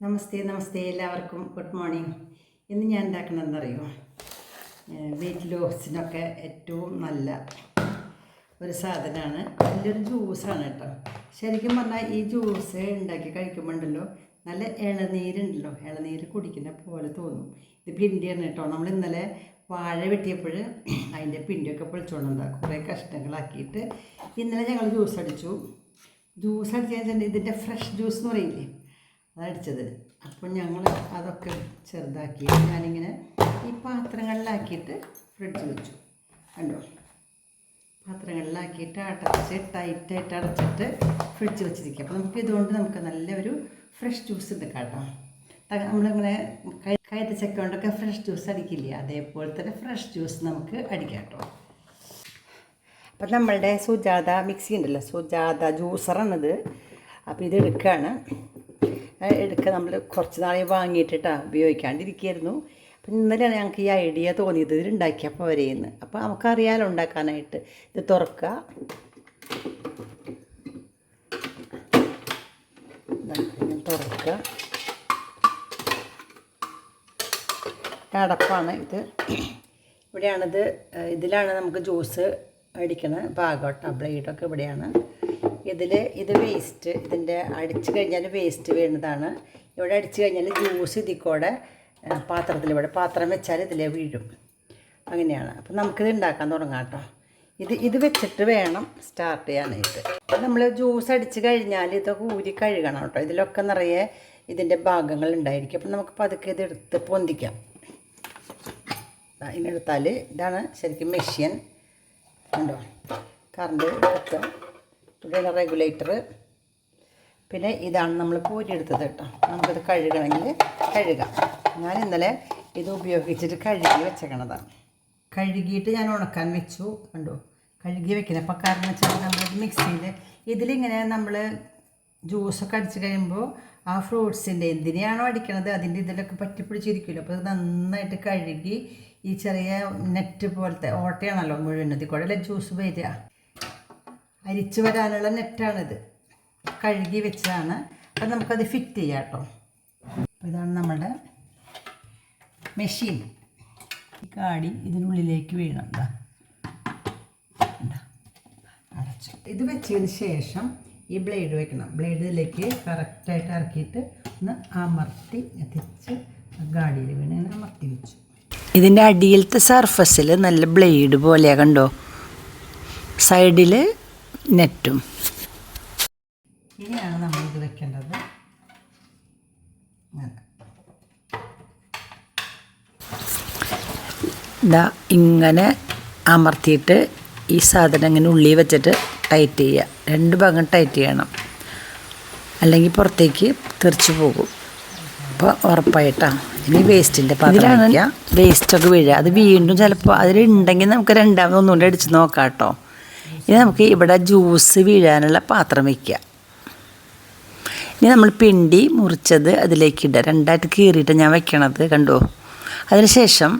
നമസ്തേ നമസ്തേ എല്ലാവർക്കും good morning. ഇന്ന് ഞാൻ ഉണ്ടാക്കണമെന്നറിയോ, വെയിറ്റ് ലോസിനൊക്കെ ഏറ്റവും നല്ല ഒരു സാധനമാണ്. നല്ലൊരു ജ്യൂസാണ് കേട്ടോ. ശരിക്കും പറഞ്ഞാൽ ഈ ജ്യൂസ് ഉണ്ടാക്കി കഴിക്കുമ്പോണ്ടല്ലോ നല്ല ഇളനീരുണ്ടല്ലോ, ഇളനീര് കുടിക്കുന്ന പോലെ തോന്നും. ഇത് പിണ്ടിയാണ് കേട്ടോ. നമ്മൾ ഇന്നലെ വാഴ വെട്ടിയപ്പോൾ അതിൻ്റെ പിണ്ടിയൊക്കെ പൊളിച്ചോണ്ടാകും, കുറേ കഷ്ണങ്ങളാക്കിയിട്ട് ഇന്നലെ ഞങ്ങൾ ജ്യൂസ് അടിച്ചു. ജ്യൂസ് അടിച്ചു കഴിഞ്ഞാൽ ഇതിൻ്റെ ഫ്രഷ് ജ്യൂസ് എന്ന് പറയില്ലേ, അതടിച്ചത്. അപ്പോൾ ഞങ്ങൾ അതൊക്കെ ചെറുതാക്കിയിട്ട് ഞാനിങ്ങനെ ഈ പാത്രങ്ങളിലാക്കിയിട്ട് ഫ്രിഡ്ജ് വെച്ചു. കണ്ടോ, പാത്രങ്ങളിലാക്കിയിട്ട് അടച്ച് ടൈറ്റായിട്ട് അടച്ചിട്ട് ഫ്രിഡ്ജ് വെച്ചിരിക്കുക. അപ്പോൾ നമുക്ക് ഇതുകൊണ്ട് നമുക്ക് നല്ലൊരു ഫ്രഷ് ജ്യൂസ് എടുക്കാം കേട്ടോ. നമ്മളിങ്ങനെ കൈതച്ചക്ക കൊണ്ടൊക്കെ ഫ്രഷ് ജ്യൂസ് അടിക്കില്ലേ, അതേപോലെ തന്നെ ഫ്രഷ് ജ്യൂസ് നമുക്ക് അടിക്കാം കേട്ടോ. അപ്പം നമ്മളുടെ സുജാത മിക്സി ഉണ്ടല്ലോ, സുജാത ജ്യൂസറാണിത്. അപ്പോൾ ഇത് എടുക്കുക നമ്മൾ കുറച്ച് നാളെ വാങ്ങിയിട്ടാണ് ഉപയോഗിക്കാണ്ടിരിക്കുകയായിരുന്നു. അപ്പം ഇന്നലെയാണ് ഞങ്ങൾക്ക് ഈ ഐഡിയ തോന്നിയത്, ഇതിലുണ്ടാക്കിയപ്പോൾ വരെയെന്ന്. അപ്പോൾ നമുക്കറിയാലോ ഉണ്ടാക്കാനായിട്ട്. ഇത് തുറക്കുക, തുറക്കുക, അടപ്പാണ് ഇത്. ഇവിടെയാണിത്, ഇതിലാണ് നമുക്ക് ജ്യൂസ് അടിക്കണ ഭാഗോട്ടോ. ബ്ലേഡൊക്കെ ഇവിടെയാണ്. ഇത് വേസ്റ്റ്, ഇതിൻ്റെ അടിച്ചു കഴിഞ്ഞാൽ വേസ്റ്റ് വീഴുന്നതാണ്. ഇവിടെ അടിച്ചു കഴിഞ്ഞാൽ ജ്യൂസ് ഇതിക്കൂടെ പാത്രത്തിൽ, ഇവിടെ പാത്രം വെച്ചാൽ ഇതിലേ വീഴും. അങ്ങനെയാണ്. അപ്പം നമുക്കിത് ഉണ്ടാക്കാൻ തുടങ്ങാം കേട്ടോ. ഇത് വെച്ചിട്ട് വേണം സ്റ്റാർട്ട് ചെയ്യാനായിട്ട്. നമ്മൾ ജ്യൂസ് അടിച്ച് കഴിഞ്ഞാൽ ഇതൊക്കെ ഊരി കഴുകണം കേട്ടോ. ഇതിലൊക്കെ നിറയെ ഇതിൻ്റെ ഭാഗങ്ങൾ ഉണ്ടായിരിക്കും. അപ്പം നമുക്ക് പതുക്കെ ഇതെടുത്ത് പൊന്തിക്കാം. ഇതിനെടുത്താൽ ഇതാണ് ശരിക്കും മെഷീൻ. ഉണ്ടോ, കറണ്ട് വെക്കുക. ഇവിടെയാണ് റെഗുലേറ്റർ. പിന്നെ ഇതാണ് നമ്മൾ പൂരിയെടുത്തത് കേട്ടോ. നമുക്കിത് കഴുകണമെങ്കിൽ കഴുകാം. ഞാൻ ഇന്നലെ ഇത് ഉപയോഗിച്ചിട്ട് കഴുകി വെച്ചേക്കണതാണ്. കഴുകിയിട്ട് ഞാൻ ഉണക്കാൻ വെച്ചു. കണ്ടോ, കഴുകി വെക്കുന്നത്. അപ്പോൾ കാരണം വെച്ചാൽ നമ്മൾ മിക്സിയിൽ ഇതിലിങ്ങനെ നമ്മൾ ജ്യൂസൊക്കെ അടിച്ച് കഴിയുമ്പോൾ ആ ഫ്രൂട്ട്സിൻ്റെ എന്തിനെയാണോ അടിക്കണത് അതിൻ്റെ ഇതിലൊക്കെ പറ്റിപ്പിടിച്ചിരിക്കുമല്ലോ. അപ്പോൾ ഇത് നന്നായിട്ട് കഴുകി, ഈ ചെറിയ നെറ്റ് പോലത്തെ ഓട്ടയാണല്ലോ മുഴുവനത്തിൽ കൂടെ അല്ലേ ജ്യൂസ് വരിക, അരിച്ചു വരാനുള്ള നെറ്റാണിത്. കഴുകി വെച്ചതാണ്. അപ്പം നമുക്കത് ഫിറ്റ് ചെയ്യാം കേട്ടോ. ഇതാണ് നമ്മുടെ മെഷീൻ. ഈ കാടി ഇതിനുള്ളിലേക്ക് വീഴണം. അടച്ചു. ഇത് വെച്ചതിന് ശേഷം ഈ ബ്ലേഡ് വെക്കണം. ബ്ലേഡ് ഇതിലേക്ക് കറക്റ്റായിട്ട് ഇറക്കിയിട്ട് ഒന്ന് അമർത്തി എത്തിച്ച് ഗാഡിയിൽ വീണ് ഇങ്ങനെ അമർത്തി വെച്ചു. ഇതിൻ്റെ അടിയിലത്തെ സർഫസിൽ നല്ല ബ്ലേഡ് പോലെയാണ്, കണ്ടോ, സൈഡിൽ നെറ്റും. ഇനിയാണ് നമ്മളിത് വെക്കേണ്ടത്. ഇങ്ങനെ അമർത്തിയിട്ട് ഈ സാധനം ഇങ്ങനെ ഉള്ളിൽ വെച്ചിട്ട് ടൈറ്റ് ചെയ്യുക. രണ്ട് ഭാഗം ടൈറ്റ് ചെയ്യണം, അല്ലെങ്കിൽ പുറത്തേക്ക് തെറിച്ച് പോകും. അപ്പോൾ ഉറപ്പായിട്ടാണ്. ഇനി വേസ്റ്റിൻ്റെ പാത്രമാണ് വേസ്റ്റൊക്കെ വീഴുക. അത് വീണ്ടും ചിലപ്പോൾ അതിലുണ്ടെങ്കിൽ നമുക്ക് രണ്ടാമത് ഒന്നുകൂടി അടിച്ച് നോക്കാം കേട്ടോ. ഇനി നമുക്ക് ഇവിടെ ജ്യൂസ് വീഴാനുള്ള പാത്രം വയ്ക്കുക. ഇനി നമ്മൾ പിണ്ടി മുറിച്ചത് അതിലേക്ക് ഇടുക. രണ്ടായിട്ട് കീറിയിട്ട് ഞാൻ വെക്കണത് കണ്ടോ. അതിനുശേഷം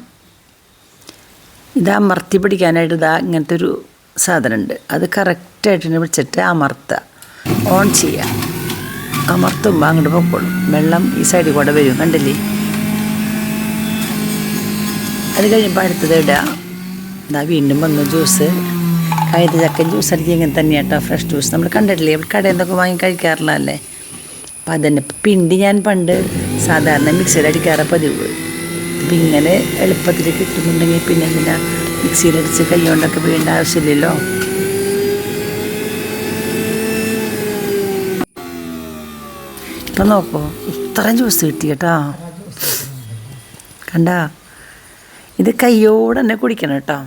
ഇത് അമർത്തി പിടിക്കാനായിട്ട് ഇങ്ങനത്തെ ഒരു സാധനമുണ്ട്. അത് കറക്റ്റായിട്ട് പിടിച്ചിട്ട് അമർത്തുക, ഓൺ ചെയ്യുക. അമർത്തുമ്പോൾ അങ്ങോട്ട് പൊക്കോളും. വെള്ളം ഈ സൈഡിൽ കൂടെ വരും, കണ്ടില്ലേ. അത് കഴിയുമ്പോൾ അടുത്തത് ഇടുക. വീണ്ടും വന്നു ജ്യൂസ്. കൈതച്ചക്ക ജ്യൂസ് അടിക്കുക ഇങ്ങനെ തന്നെയാണ് കേട്ടോ, ഫ്രഷ് ജ്യൂസ്. നമ്മൾ കണ്ടിട്ടില്ലേ, കടയിൽ നിന്നൊക്കെ വാങ്ങി കഴിക്കാറില്ലല്ലേ. അപ്പം അതന്നെ. പിണ്ടി ഞാൻ പണ്ട് സാധാരണ മിക്സിയിൽ അടിക്കാറ് പതിവ്. അപ്പം ഇങ്ങനെ എളുപ്പത്തിൽ കിട്ടുന്നുണ്ടെങ്കിൽ പിന്നെ ഇങ്ങനെ മിക്സിയിലടിച്ച് കൈ കൊണ്ടൊക്കെ വീണ്ട ആവശ്യമില്ലല്ലോ. ഇപ്പം നോക്കൂ, ഇത്രയും ജ്യൂസ് കിട്ടി കേട്ടോ. കണ്ടാ, ഇത് കയ്യോടെ തന്നെ കുടിക്കണം കേട്ടോ.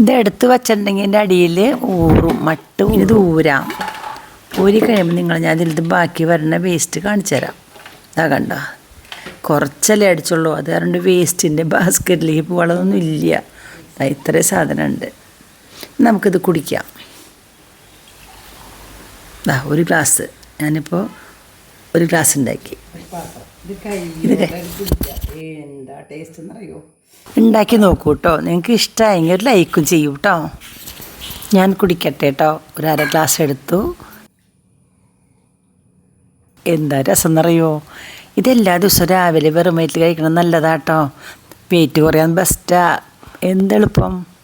ഇത് എടുത്ത് വച്ചിട്ടുണ്ടെങ്കിൽ എൻ്റെ അടിയിൽ ഊറും, മട്ടും. ഇത് ഊരാം. ഊരി കഴിയുമ്പോൾ ഞാൻ ഇതിൽ ബാക്കി വരുന്ന വേസ്റ്റ് കാണിച്ചു തരാം. ഇതാ കണ്ട, കുറച്ചല്ലേ അടിച്ചുള്ളൂ. അത് കാരണം വേസ്റ്റിൻ്റെ ബാസ്ക്കറ്റിലേക്ക് പോകാനൊന്നും ഇല്ല. ഇത്രയും സാധനമുണ്ട്. നമുക്കിത് കുടിക്കാം. ഒരു ഗ്ലാസ്, ഞാനിപ്പോൾ ഒരു ഗ്ലാസ് ഉണ്ടാക്കി. എന്താ ടേസ്റ്റ് എന്നറിയോ? ഉണ്ടാക്കി നോക്കൂ കേട്ടോ. നിങ്ങൾക്ക് ഇഷ്ടമായെങ്കിൽ ഒരു ലൈക്കും ചെയ്യൂ കേട്ടോ. ഞാൻ കുടിക്കട്ടെ കേട്ടോ. ഒരു അര ഗ്ലാസ് എടുത്തു. എന്താ രസം എന്നറിയോ, ഇതെല്ലാ ദിവസവും രാവിലെ വെറും വയറ്റിൽ കഴിക്കണം നല്ലതാട്ടോ. വെയിറ്റ് കുറയാൻ ബെസ്റ്റാ. എന്തെളുപ്പം.